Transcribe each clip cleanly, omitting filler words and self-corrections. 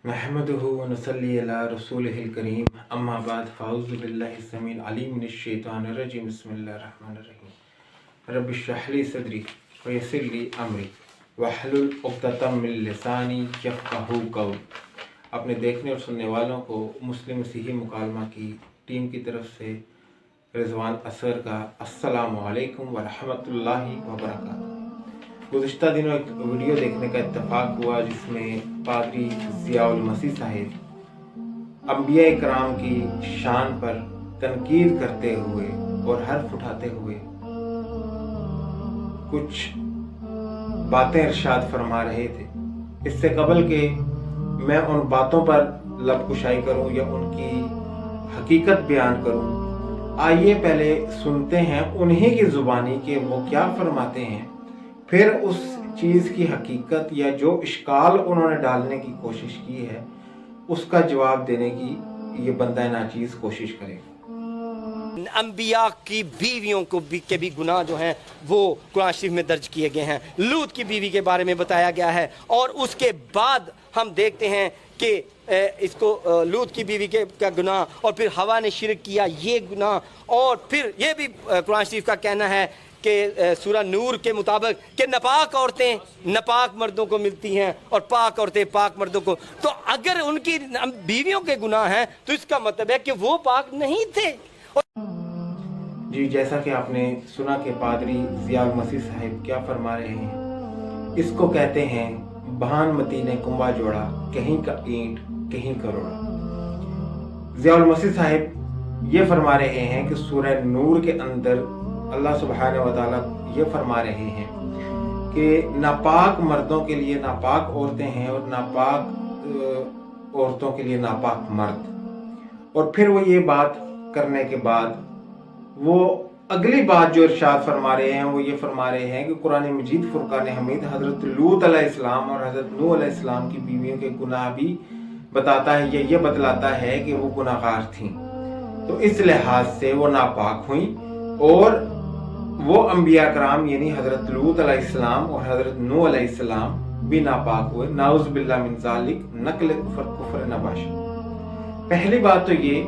नहमदुहु व नसल्ली अला रसूलिहिल करीम अम्मा बाद फ़ाऊज़ु बिल्लाहि समील अलीम मिनश शैतानिर रजीम बिस्मिल्लाहिर रहमानिर रहीम रब्बि इश्रह ली सदरी व यस्सिर ली अमरी वहलुल उक़दतम मिन लिसानी यफ़क़हू क़ौली। अपने देखने और सुनने वालों को मुस्लिम मसीही मुकालमा की टीम की तरफ से रिज़वान असर का अस्सलामु अलैकुम व रहमतुल्लाहि व बरकातुहू। गुज़िश्ता दिनों एक वीडियो देखने का इत्तफ़ाक़ हुआ जिसमें पादरी ज़ियाउल मसीह साहिब अंबिया इकराम की शान पर तनकीद करते हुए और हर्फ उठाते हुए कुछ बातें इरशाद फरमा रहे थे। इससे कबल के मैं उन बातों पर लब कुशाई करूं या उनकी हकीकत बयान करूं, आइए पहले सुनते हैं उन्हीं की ज़ुबानी के वो क्या फरमाते हैं, फिर उस चीज़ की हकीकत या जो इश्काल उन्होंने डालने की कोशिश की है उसका जवाब देने की ये बंदा नाचीज़ कोशिश करेगा। अंबिया की बीवियों को के भी गुनाह जो हैं वो कुरान शरीफ में दर्ज किए गए हैं। लूत की बीवी के बारे में बताया गया है और उसके बाद हम देखते हैं कि इसको लूत की बीवी का गुनाह और फिर हवा ने शिरक किया ये गुनाह, और फिर ये भी कुरान शरीफ का कहना है कि सूरह नूर के मुताबिक कि नापाक औरतें नापाक मर्दों को मिलती हैं और पाक औरतें पाक मर्दों को। तो अगर उनकी बीवियों के गुनाह हैं तो इसका मतलब है कि वो पाक नहीं थे। जी, जैसा कि आपने सुना कि पादरी ज़ियाउल मसीह साहिब क्या फरमा रहे हैं, इसको कहते हैं भानमती ने कुंभा जोड़ा, कहीं का ईंट कहीं करोड़ा। ज़ियाउल मसीह साहिब ये फरमा रहे हैं कि सूरह नूर के अंदर अल्लाह सुब्हानहू व तआला ये फरमा रहे हैं कि नापाक मर्दों के लिए नापाक औरतें हैं और नापाक औरतों के लिए नापाक मर्द। और फिर वो ये बात करने के बाद वो अगली बात जो इरशाद फरमा रहे हैं वो ये फरमा रहे हैं कि कुरान मजीद फुरकान हमीद हज़रत लूत अलैहिस्सलाम और हज़रत नूह अलैहिस्सलाम की बीवियों के गुनाह भी बताता है, ये बतलाता है कि वो गुनाहगार थीं, तो इस लिहाज से वो नापाक हुई और वो अंबिया कराम यानी हज़रत लूत अलैहिस्सलाम और हज़रत नूह अलैहिस्सलाम भी नापाक हुए। नाउज़ बिल्लाह मिन ज़ालिक नक़ल कुफ़्र नबाश। पहली बात तो ये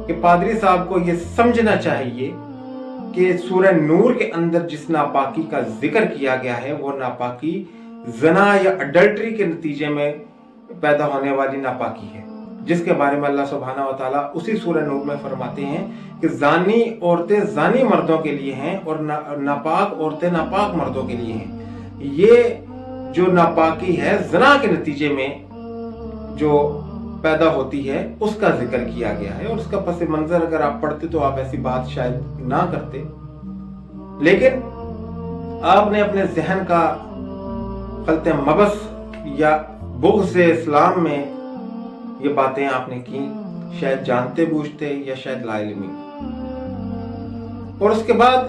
कि पादरी साहब को ये समझना चाहिए कि सूरह नूर के अंदर जिस नापाकी का जिक्र किया गया है वो नापाकी ज़ना या अडल्ट्री के नतीजे में पैदा होने वाली नापाकी है, जिसके बारे में अल्लाह सुब्हानहू व तआला उसी सूरह नूर में फरमाते हैं कि जानी औरतें जानी मर्दों के लिए हैं और नापाक औरतें नापाक मर्दों के लिए हैं। ये जो नापाकी है ज़ना के नतीजे में जो पैदा होती है उसका जिक्र किया गया है, और उसका पस मंजर अगर आप पढ़ते तो आप ऐसी बात शायद ना करते, लेकिन आपने अपने जहन का खलते मबस या बुग़्ज़ से इस्लाम में ये बातें आपने की, शायद जानते बूझते या शायद लाइल्मी। और उसके बाद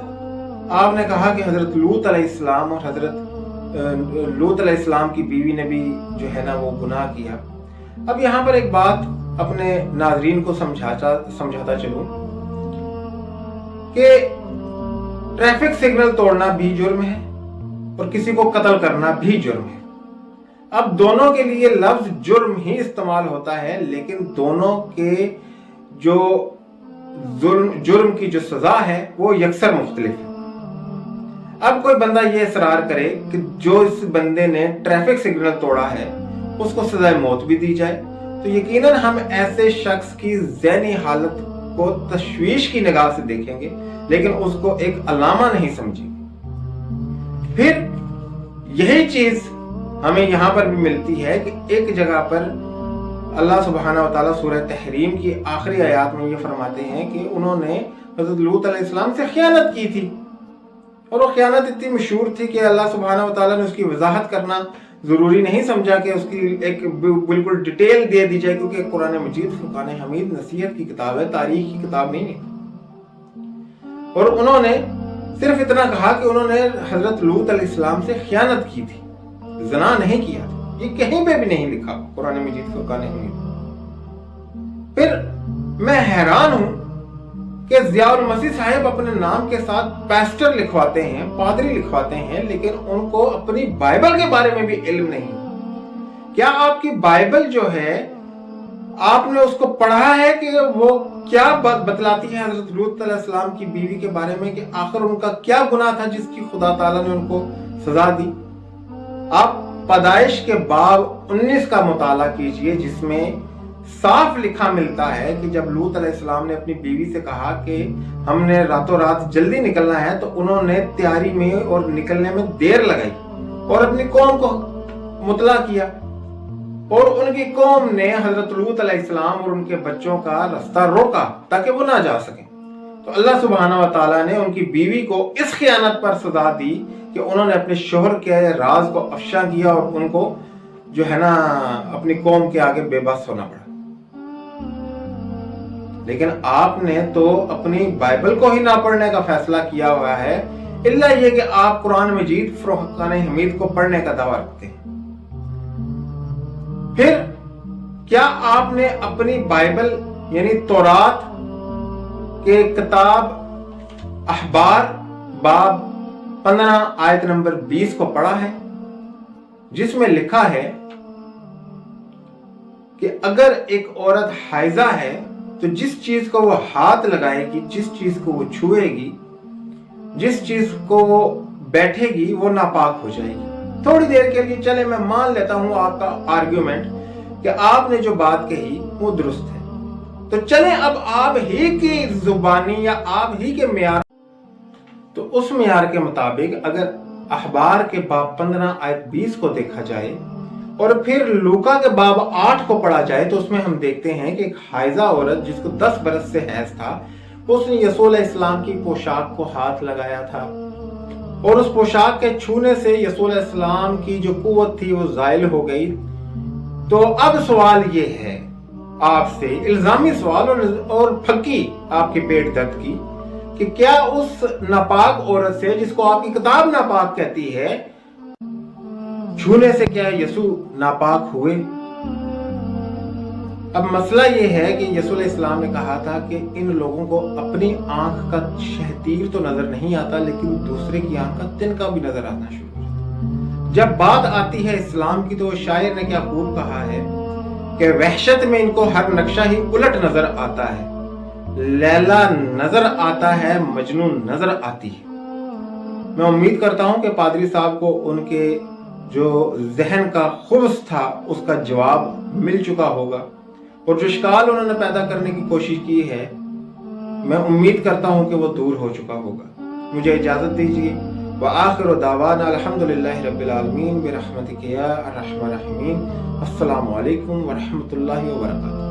आपने कहा कि हज़रत लूत अलैहिस्सलाम और हज़रत लूत अलैहिस्सलाम की बीवी ने भी जो है ना वो गुनाह किया। अब यहाँ पर एक बात अपने नाज़रीन को समझाता चलूं कि ट्रैफिक सिग्नल तोड़ना भी जुर्म है और किसी को कत्ल करना भी जुर्म है। अब दोनों के लिए लफ्ज जुर्म ही इस्तेमाल होता है, लेकिन दोनों के जो जुर्म की जो सजा है वो यकसर मुख्तलिफ है। अब कोई बंदा ये इसरार करे कि जो इस बंदे ने ट्रैफिक सिग्नल तोड़ा है उसको सजाए मौत भी दी जाए, तो यकीनन हम ऐसे शख्स की ज़हनी हालत को तशवीश की निगाह से देखेंगे, लेकिन उसको एक अलामा नहीं समझेंगे। फिर यही चीज हमें यहाँ पर भी मिलती है कि एक जगह पर अल्लाह सुब्हानहू व तआला सूरह तहरीम की आखिरी आयत में ये फरमाते हैं कि उन्होंने हज़रत लूत अलैहिस्सलाम से खयानत की थी, और वो खयानत इतनी मशहूर थी कि अल्लाह सुब्हानहू व तआला ने उसकी वजाहत करना ज़रूरी नहीं समझा कि उसकी एक बिल्कुल डिटेल दे दी जाए, क्योंकि कुरान मजीद फुरकान हमीद नसीहत की किताब है, तारीख की किताब नहीं है। और उन्होंने सिर्फ इतना कहा कि उन्होंने हज़रत लूत अलैहिस्सलाम से खयानत की थी, ज़ना नहीं किया था। ये कहीं पे भी नहीं लिखा कुरान मजीद फुरकान हमीद। फिर मैं हैरान हूं कि ज़ियाउल मसीह साहिब अपने नाम के साथ पास्टर लिखवाते हैं, पादरी लिखवाते हैं, लेकिन उनको अपनी बाइबल के बारे में भी इल्म नहीं। क्या आपकी बाइबल जो है आपने उसको पढ़ा है कि वो क्या बतलाती है हजरत लूत अलैहिस्सलाम की बीवी के बारे में, कि आखिर उनका क्या गुनाह था जिसकी खुदा ताला ने उनको सजा दी? आप पैदाइश के बाब 19 का मुताला कीजिए, जिसमें साफ लिखा मिलता है कि जब लूत अलैहिस्सलाम ने अपनी बीवी से कहा कि हमने रातों रात जल्दी निकलना है, तो उन्होंने तैयारी में और निकलने में देर लगाई और अपनी कौम को मुतला किया, और उनकी कौम ने हजरत लूत अलैहिस्सलाम और उनके बच्चों का रास्ता रोका ताकि वो ना जा सके। तो अल्लाह सुब्हानहू व तआला ने उनकी बीवी को इस खियानत पर सजा दी कि उन्होंने अपने शोहर के राज को अफशा किया और उनको जो है ना अपनी कौम के आगे बेबस होना पड़ा। लेकिन आपने तो अपनी बाइबल को ही ना पढ़ने का फैसला किया हुआ है, इल्ला ये कि आप कुरान मजीद फुरकान हमीद को पढ़ने का दावा रखते हैं। फिर क्या आपने अपनी बाइबल यानी तौरात के किताब अहबार बाब 15 आयत नंबर 20 को पढ़ा है, जिसमें लिखा है कि अगर एक औरत हाइजा है तो जिस चीज को वो हाथ लगाएगी, जिस चीज को वो छुएगी, जिस चीज को वो बैठेगी, वो नापाक हो जाएगी। थोड़ी देर के लिए चले मैं मान लेता हूं आपका आर्ग्यूमेंट कि आपने जो बात कही वो दुरुस्त है, तो चले अब आप ही की जुबानी या आप ही के मेयार, तो उस मेयार के मुताबिक अगर अखबार के बाब 15 आयत 20 को देखा जाए और फिर लूका के बाब 8 को पढ़ा जाए, तो उसमें हम देखते हैं कि एक हाइजा औरत जिसको 10 बरस से हैज था, उसने यसूह अलैहिस्सलाम की पोशाक को हाथ लगाया था और उस पोशाक के छूने से यसूह अलैहिस्सलाम की जो कुव्वत थी वो जायल हो गई। तो अब सवाल ये है आपसे, इल्जामी सवाल और फकी आपके पेट दर्द की, कि क्या उस नापाक औरत से जिसको आपकी किताब नापाक कहती है, छूने से क्या यसूह नापाक हुए? अब मसला ये है कि यसूह अलैहिस्सलाम ने कहा था कि इन लोगों को अपनी आंख का शहतीर तो नजर नहीं आता, लेकिन दूसरे की आंख का तिनका भी नजर आना शुरू हो जाता। जब बात आती है इस्लाम की, तो शायर ने क्या खूब कहा है कि वहशत में इनको हर नक्शा ही उलट नजर आता है, लैला नजर आता है, मजनून नजर आती है। मैं उम्मीद करता हूं कि पादरी साहब को उनके जो जहन का खुब्स था उसका जवाब मिल चुका होगा, और जो शिकाल उन्होंने पैदा करने की कोशिश की है, मैं उम्मीद करता हूं कि वो दूर हो चुका होगा। मुझे इजाजत दीजिए। व आखिर दावाना अल्हम्दुलिल्लाहि रब्बिल आलमीन बिरहमतिका या अर्हमर राहिमीन। अस्सलामु अलैकुम व रहमतुल्लाहि व बरकातुहू।